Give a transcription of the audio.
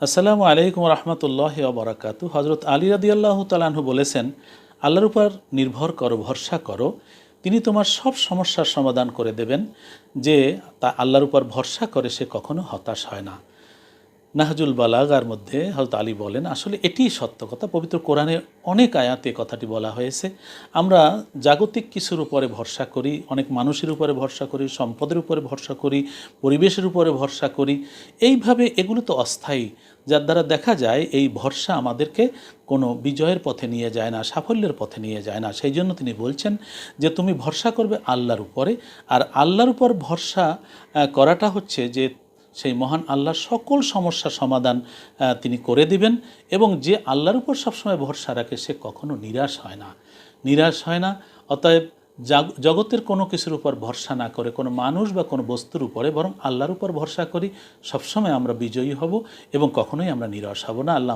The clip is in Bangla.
আসসালামু আলাইকুম রহমতুল্লাহি ওয়া বারাকাতুহু। হযরত আলী রাদিয়াল্লাহু তাআলা আনহু বলেছেন, আল্লাহর উপর নির্ভর করো, ভরসা করো, তিনি তোমার সব সমস্যার সমাধান করে দেবেন। যে তা আল্লাহর উপর ভরসা করে সে কখনো হতাশ হয় না। নাহজুল বালাগার মধ্যে হযরত আলী বলেন, আসলে এটিই সত্য কথা। পবিত্র কোরআনে অনেক আয়াতে কথাটি বলা হয়েছে। আমরা জাগতিক কিছুর উপরে ভরসা করি, অনেক মানুষের উপরে ভরসা করি, সম্পদের উপরে ভরসা করি, পরিবেশের উপরে ভরসা করি। এইভাবে এগুলো তো অস্থায়ী, যার দ্বারা দেখা যায় এই ভরসা আমাদেরকে কোনো বিজয়ের পথে নিয়ে যায় না, সাফল্যের পথে নিয়ে যায় না। সেই জন্য তিনি বলছেন যে তুমি ভরসা করবে আল্লাহর উপরে। আর আল্লাহর উপর ভরসা করাটা হচ্ছে যে সেই মহান আল্লাহর সকল সমস্যার সমাধান তিনি করে দিবেন। এবং যে আল্লাহর উপর সবসময় ভরসা রাখে সে কখনো নিরাশ হয় না, নিরাশ হয় না। অতএব জগতের কোনো কিছুর উপর ভরসা না করে, কোনো মানুষ বা কোনো বস্তুর উপরে, বরং আল্লাহর উপর ভরসা করি, সবসময় আমরা বিজয়ী হব এবং কখনোই আমরা নিরাশ হব না। আল্লাহ